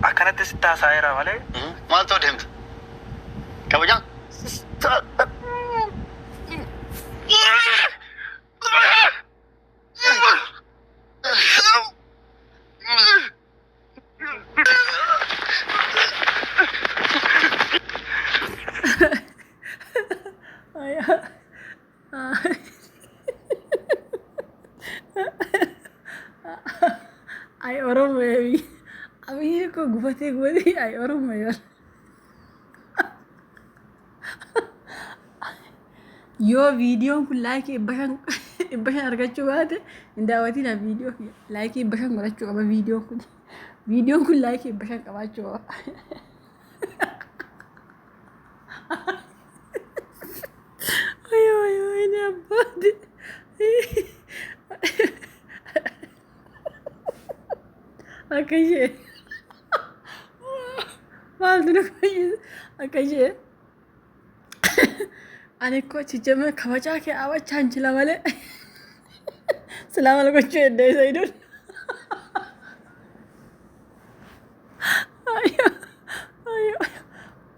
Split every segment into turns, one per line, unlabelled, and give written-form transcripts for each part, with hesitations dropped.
akkanatti si taasisaa malee.
Maal ta'u deemta? Kabajaan.
Ay Oromo baby. Abi ko gubate ay Oromo yun. Yo video kun like ibashan argachuu baate indaawatina video like ibashan godhachuu qaba video kun like ibashan qabaachuu qaba. Ayo ini abadi. Akaje. Mal dulu akaje. Ane ko cicceme kabaja ke awa chanchila male. Salam alaikum chede saidun. Ayo.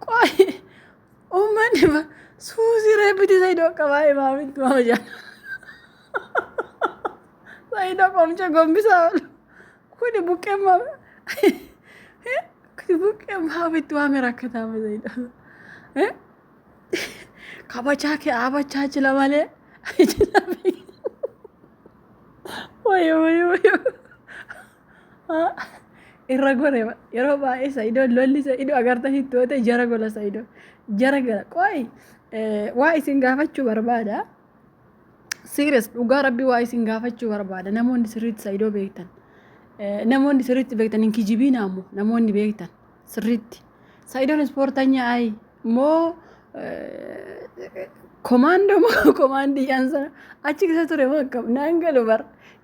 Koi. Oh man ba susi repiti saido kawae mami tu aja. Saido komcha gombisa. Kuni buke ma. Kuni buke ma bitu ame rakhta me saido. Kabaja ke awa chanchila male. Wayo. Irra gore ba yero ba saido lolli saido agarta hittote jara gola saido jara gala koi waa isin gaafachuu barbaada serious dhugaa rabbi waa isin gaafachuu barbaada namoonni sirriitti saidoo beektan namoonni sirriitti beektan hin kijibiin ammoo namoonni beektan sirriitti saidoon ispoortanya ay moo komaandii yaansa achi keessa ture moo akkam naangalu bar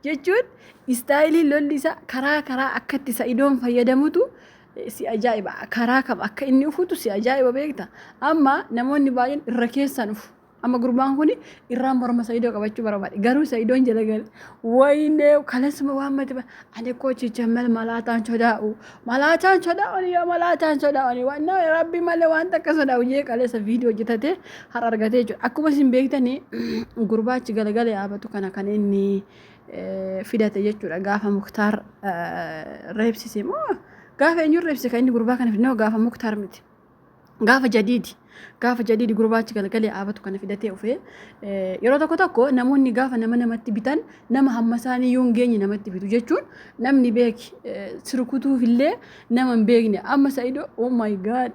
jechuun istaayilii lolli isaa karaa akkatti saidoon fayyadamutu si ajaa'iba karaa kam akka inni ufutu si ajaa'iba beekta amma namoonni baay'een irra keessan ufu amma gurbaan kuni irraan morma saidoo qabachuu barbaade garuu saidoon jala gale wayne kalasuma waan mate ane kochi jamal malaataan chodaa'u waan rabbi malee waan takka sodaa'u jee kalesa viidiyoo hojjetate har argatee jiru akkuma isin beektanii gurbaachi galagale yaabatu kana kan inni fidate jechuudha gaafa muktaar reebsise moo gaafa eenyu reebsise kan inni gurbaa kana fidnoo gaafa muktaar miti gaafa jadiidi gurbaachi galagalee yaabatu kana fidatee ufee yeroo tokko namoonni gaafa namatti bitan nama hamma isaanii yoo hin geenye namatti bitu jechuun namni beeki sirkutuuf illee nama hin beekne amma saidoo oh my god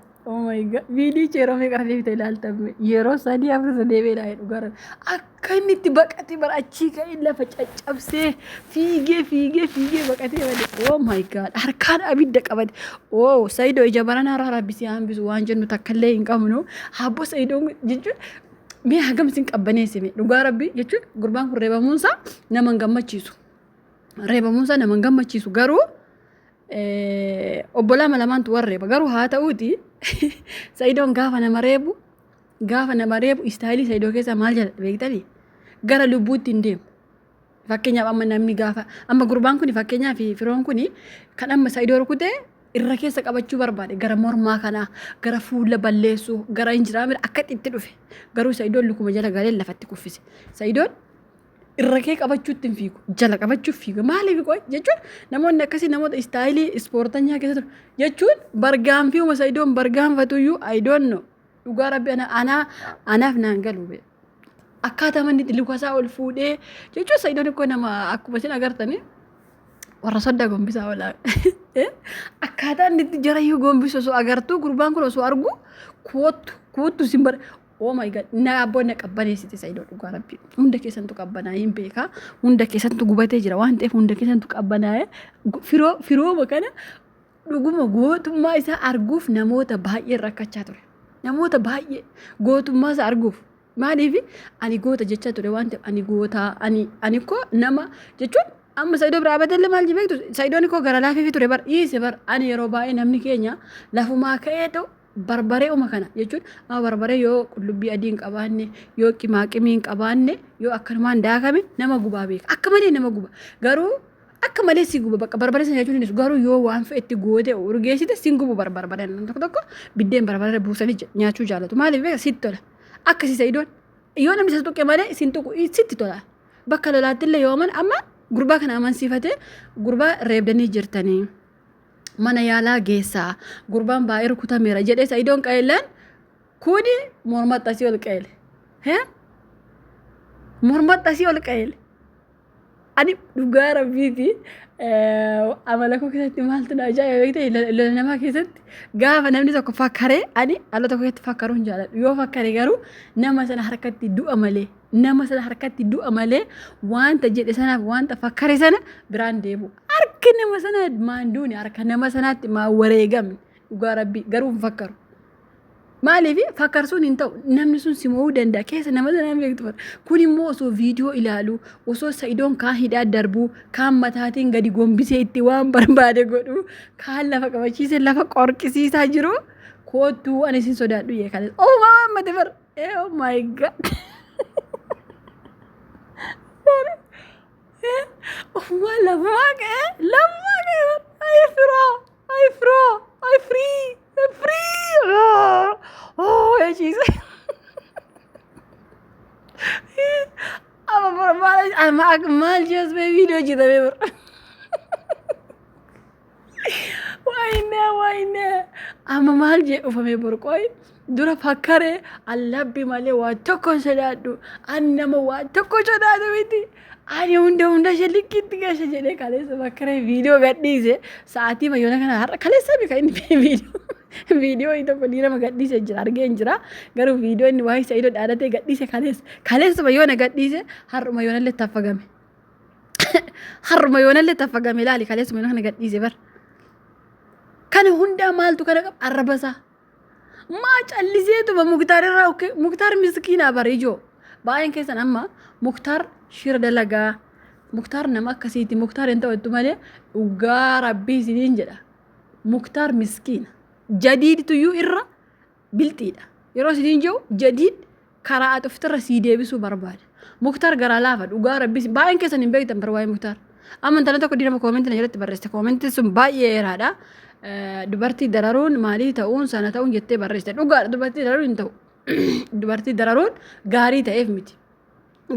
viidii cheeroo fi qaranii fite ilaaltame yeroo sadii afur deebiidha jedhu gara akka inni itti baqatee bara achii ka'ee lafa caccabsee fiigee baqatee bade oh my god harkaan abidda qabate oh saidoo ija baranaa rabbisii hambisu waan jennu takkallee hin qabnu habbo saidoo jechuun mee hagam isin qabbaneessime dhugaa rabbi jechuun gurbaan kun reebamuunsa nama gammachiisu garuu obbolaa malamaantu warreeba garuu haa ta'uuti saidoon gaafa nama reebu istaayilii saidoo keessa maal jala beektanii gara lubbuutti hin deemu fakkeenyaaf amma namni gaafa amma gurbaan kun fakkeenyaaf firoon kun kan amma saidoo rukutee irra keessa qabachuu barbaade gara mormaa kanaa gara fuula balleessuu gara injiraamira akka itti dhufe garuu saidoon lukuma jala galee lafatti kuffise saidoon irra kee qabachuutti hin fiigu jala qabachuuf fiigu maaliif qoy jechuun namoonni akkasii namoota istaayilii ispoortanyaa keessa ture jechuun bargaanfii uma saidoon bargaanfatuyyuu I don't know dhugaa rabbi anaaf naan galu akkaataa manni lukasaa ol fuudhee jechuun saidoon ikkoo nama akkuma isin agartanii warra sodda gombisaa oolaa akkaataa inni itti jarayyuu gombisu osoo agartuu gurbaan kun osoo argu kuuttu sin bara oh my god na abboonna qabbaneessite saidoo dhugaa rabbi hunda keessantu qabbanaa hin beeka hunda keessantu gubatee jira waan ta'eef hunda keessantu qabbanaa firooma kana dhuguma gootummaa isaa arguuf namoota baay'ee rakkachaa ture namoota baay'ee gootummaa isaa arguuf maaliif ani goota jechaa ture waan ta'eef ani ko nama jechuun amma saidoo biraa badallee maal jibeektu saidoon koo gara laafii ture bar dhiise bar ani yeroo baay'ee namni keenya lafumaa ka'ee ta'u barbaree uma kana jechuun barbaree yoo qullubbii adii hin qabaanne yoo qimaaqimii hin qabaanne yoo akkanumaan daakame nama gubaa beeka akka malee nama guba garuu akka malee si guba bakka barbare sana jechuun innis garuu yoo waan fe'etti goote urgeessite sin gubu barbare tokko biddeen barbare buusanii nyaachuu jaalatu maaliif beeka sitti tola akkasii Sa'idoon yoo namni isa tuqe malee sin tuqu sitti tola bakka lolaattillee yoo amma gurbaa kana amansiifatee gurbaa reebdanii jirtanii mana yaalaa geessaa gurbaan baay'ee rukutameera jedhee Sa'idoon qaeellaan kuni mormaxxasii ol qaeele mormaxxasii ol qaeele ani dhugaa rabbiiti amala koo keessatti maaltu na ajaa'iba beekte lola namaa keessatti gaafa namni tokko fakkaree ani ala tokko keessatti fakkaruu hin jaaladhu yoo fakkare garuu nama sana harkatti du'a malee wanta jedhe sanaaf wanta fakkare sana biraan deebu harka nama sana maanduuni harka nama sanaatti maa wareegamne dhugaa rabbii garuu hin fakkaru maaliif fakkarsuun hin ta'u namni sun si mo'uu danda'a keessa nama sanaan beektu kun immoo osoo viidiyoo ilaalu osoo Sa'idoon kaan hidhaa darbuu kaan mataatiin gadi gombisee itti waan barbaade godhu kaan lafa qabachiise lafa qorqisiisaa jiru kootuu ani sin sodaadhu yee kalee oh maamate bar oh my god oh my love I free oh Jesus ama mal just be video jita be wayne ama mal je ufame borqoy dura fakkare allabbi male waa tokko sodaadhu annama waa tokko sodaadhu miti ani hunda shalikitti gashe jedhe kaleessa fakkare video gadhiise sa'aatii mayyona kana har'a kaleessa bika inni video itu ko dira magadhiise jira argee jira garuu video inni waa'ee Sa'idoo dhaadhatee gadhiise kaleessa mayyona gadhiise har'uma yoonallee taffagame laali kaleessa mayyona kana gadhiise bar kana hunda maaltu kana qab arrabasa maa calliseetuma Muktaar irraa Muktaar miskiina bareejoo baay'een keessan amma Muktaar shira dalagaa Muktaar nama akkasiiti Muktaar hin ta'u malee dhugaa rabbii isiniin jedha Muktaar miskiina jadiid tuyyuu irra bilxiidha yeroo isiniin jiru jadiid karaa atuftirra sii deebisuu barbaada Muktaar garaa laafa dhugaa rabbii baay'een keessan hin beektan barwaa'ee Muktaar amma intala tokko diinama koomentii na jalatti barreessite koomentii sun baay'ee dheeraadha dubartii dararuun maalii ta'uun sana ta'uun jettee barreessite dhugaadha dubartii dararuun hin ta'u dubartii dararuun gaarii ta'eef miti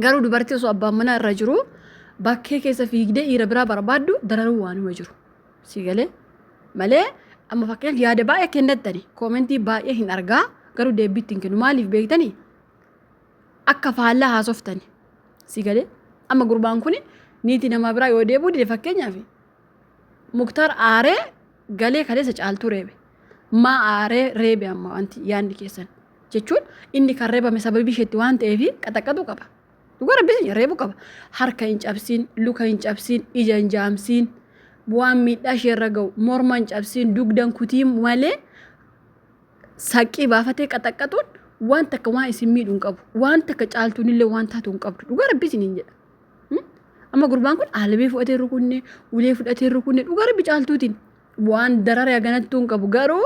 garuu dubartii osoo abbaan manaa irra jiru bakkee keessa fiigdee dhiira biraa barbaaddu dararuu waanuma jiru si galee malee amma fakkeenyaaf yaada baay'ee kennattani koomentii baay'ee hin argaa garuu deebiitti hin kennu maaliif beektani akka faallaa haasoftani si galee amma gurbaan kun niitii namaa biraa yoo deebuu dide fakkeenyaaf Muktaar aaree galee kaleessa caaltuu reebe maa aaree reebe amma wanti yaadni keessan jechuun inni kan reebame sababii isheetti waan ta'eef qaxaqatu qaba dhugaa rabbiin reebuu qaba harka hin cabsiin luka hin cabsiin ija hin jaamsiin waan miidhaa isheerra ga'u morma hin cabsiin dugdan kutii malee saqqii baafatee qaxaqatuun waan takka waan isin miidhu hin qabu waan takka caaltuun illee waan taatu hin qabdu dhugaa rabbiin hin jedha amma gurbaan kun aalabee fudhatee rukunne ulee fudhatee rukunne dhugaa rabbi caaltuutiin waan darare aganattuu hin qabu garuu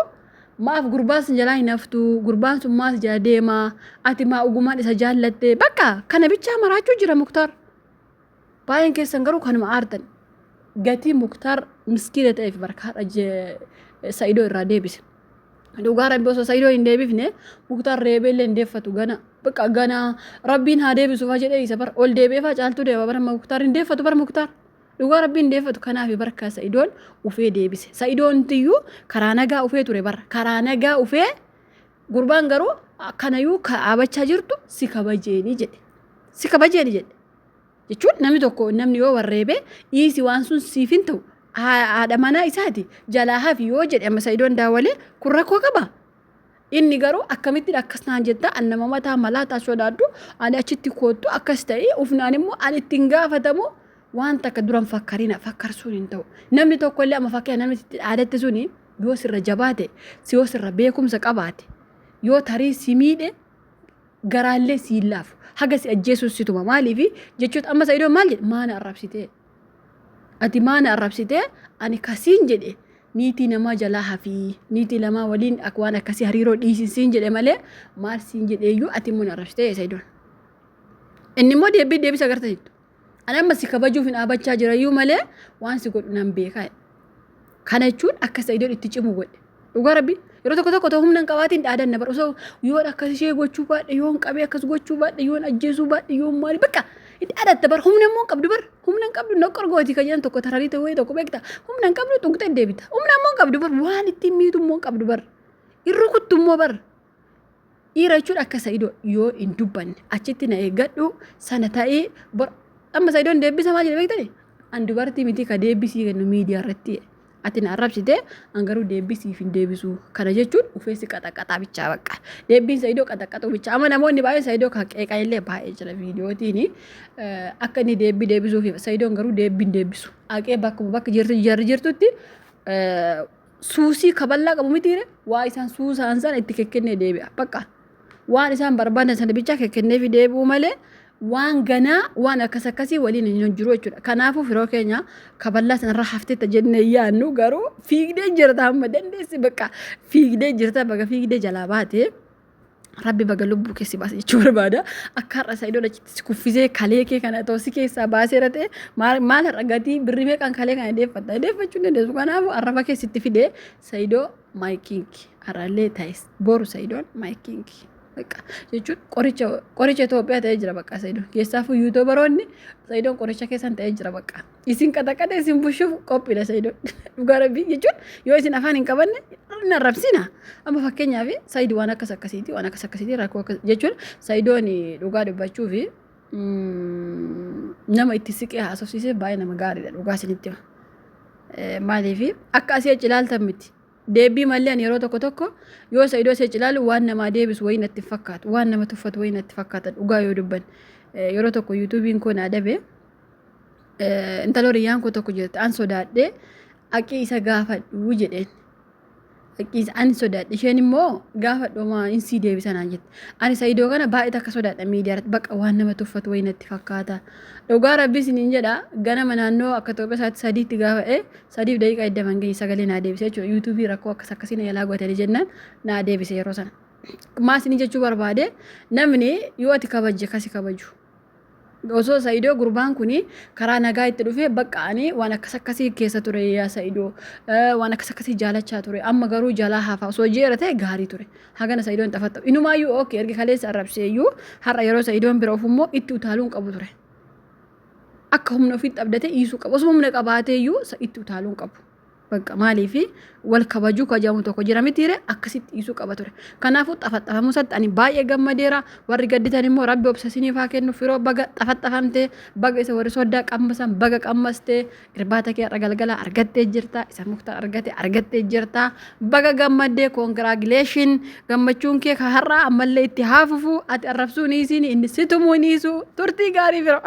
maaf gurbaan sun jalaa hin haftu gurbaan sun maas jala deemaa ati maa ugumaan isa jaallatte bakka kana bichaa maraachuu jira Muktaar baay'een keessan garuu kanuma aartan gatii Muktaar miskiina ta'eef barkaadha Sa'idoo irraa deebise dhugaa rabbi osoo Sa'idoo hin deebifne Muktaar reebeellee hin deeffatu gana bakka gana rabbiin haa deebisuufaa jedhee isa bar ol deebeefaa caaltuu deeba bara Muktaar hin deeffatu bara Muktaar dhugaa rabbiin hin deeffatu kanaaf barka Sa'idoon ufee deebise Sa'idoon tiyyuu karaa nagaa ufee ture bara karaa nagaa ufee gurbaan garuu kanayyuu kaabachaa jirtu si kabajeeni jedhe jechuun namni tokko namni yoo warreebe dhiisi waan sun siif hin ta'u haadha manaa isaati jalaa hafi yoo jedhe amma Sa'idoon daawwalee kun rakkoo qaba inni garuu akkamitti akkas naan jetta annama mataa malaa taas sodaaddu ani achitti koottu akkas ta'ee ufnaan immoo ani ittiin gaafatamu waan takka duran fakkarsuun hin ta'u namni tokko illee amma fakkeenya namni itti dhaadatte suni yoo sirra jabaate yoo sirra beekumsa qabaate yoo tarii si miidhe garaallee si laafu haga si ajjeesuus situma maaliifi jechuun amma Sa'idoon maal jedhe maana arrabsitee ani kasiin jedhe niitii namaa jalaa hafii niitii lamaa waliin waan akkasii hariiroo dhiisinsiin jedhe malee maal siin jedheeyyuu ati immoo arrabsitee Sa'idoon inni immoo deebisa agartaniittu Ana amma si kabajuuf hin dhaabachaa jira iyyuu malee waan si godhu nan beekaa. Kana jechuun akka Saidoon itti cimu godhe. Dhugaa rabbi yeroo tokko tokko ta'uu humna hin qabaatiin dhaadan nabar osoo yoon akkas ishee gochuu baadhe yoon qabee akkas gochuu baadhe yoon ajjeesuu baadhe yoon maali bakka itti dhaadatta bar humna immoo qabdu bar humna hin qabdu noqqor gooti kan tokko tararii ta'uu tokko beekta humna hin qabdu tuqxee deebita humna immoo qabdu bar waan ittiin miitu immoo qabdu bar irru kuttu immoo bar dhiira jechuun akka Saidoo yoo hin dubbanne achitti na eeggadhu sana ta'ee bar amma Saidoon deebisa maal jedhe beektani an dubartii miti ka deebisii kennu miidiyaa irratti ati na arrabsite an garuu deebisiif hin deebisu kana jechuun ufeessi qaxaqaxaa bichaa bakka deebiin Saidoo qaxaqaxuu bichaa amma namoonni baay'ee Saidoo kan qeeqaa illee baay'ee jira viidiyootiin akka inni deebisuuf Saidoon garuu deebiin deebisu aqee bakka jirtutti suusii kaballaa qabu mitiire waa isaan suusaan san itti kekkennee deebi'a bakka waan isaan barbaadan sana bichaa kekkenneefi deebi'u malee waan ganaa waan akkasii waliin hin jiru jechuudha. Kanaafuu firoo keenya kaballaa sanarra haftee jennee yaannu garuu fiigdee jirta amma dandeessi bakka fiigdee jirta baga fiigdee jalaa baate rabbi baga lubbuu keessi baase jechuu barbaada. Akka har'a Saidoo achitti kuffisee kalee kee kana toosi keessaa baasee ratee maal har'a gatii birrii meeqaan kalee kana deeffatta deeffachuu dandeessu. Kanaafuu arraba keessatti fidee Saidoo maayikiinki har'allee ta'es boru Saidoon maayikiinki. Jechuun qoricha Itoophiyaa ta'ee jira bakka Saidoo keessaafuu yuutuubaroonni Saidoon qoricha keessan ta'ee jira bakka isin qaxaqaxe isin bushuuf qophiidha Saidoon dhugaa rabbii jechuun yoo isin afaan hin qabanne hin arrabsina amma fakkeenyaaf Saidoo waan akkasiiti rakkoo jechuun Saidoon dhugaa dubbachuuf nama itti siqee haasofsiisee baay'ee nama gaariidha dhugaa isinitti maaliif akka asii achi ilaaltan miti. Deebii malee ani yeroo tokko yoo Saidoo see cilaalu waan nama deebisu wayi natti fakkaatu waan nama tuffatu wayi natti fakkaata dhugaa yoo dubban yeroo tokko yuutuubiin kun adabe intalo riyyaan ko tokko jirti an sodaadhee aqii isa gaafadhu jedheen aqii an sodaadhe isheen immoo gaafadhu maa insii deebisanaan jette ani Saidoo kana baay'ee akka sodaadha miidiyaarratti bakka waan nama tuffatu wayi natti fakkaata dhugaa rabbii siniin jedha ganama naannoo akka Itoophiyaa sadiitti gaafa'e 3 daqiiqaa eddaman gahee sagalee naa deebisee jechuudha yuutuubii rakkoo akkasii na yaalaa gootanii jennaan naa deebise yeroo sana maasinii jechuu barbaade namni yoo ati kabajje kasi kabaju osoo Saidoo gurbaan kuni karaa nagaa itti dhufee bakka ani waan akkasii keessa ture yaa Saidoo waan akkasii jaalachaa ture amma garuu jalaa hafa osoo jeera ta'e gaarii ture hagana Saidoon xafatta inumaayyuu okay erga kaleessa arrabseeyyuu har'a yeroo Saidoon bira ofummoo itti utaaluun qabu ture akka humna ofiitti abdatee dhiisuu qabu osoo humna qabaateeyyuu itti utaaluun qabu bakka maaliif wal kabajuu kajamu tokko jira mitiire akkasitti dhiisuu qaba ture kanaafuu xafaxafamuu isaatti ani baay'ee gammadeera warri gadditan immoo rabbi obsasiniif haa kennu firoo baga xafaxafamtee baga isa warri soddaa qammasan baga qammastee irbaata kee har'a galgala argattee jirta isa muktaa argattee jirta baga gammadee koongiraagileeshin gammachuun kee ka har'a ammallee itti haafufu ati arrabsuu niisiin inni situmuu niisu turtii gaarii firoo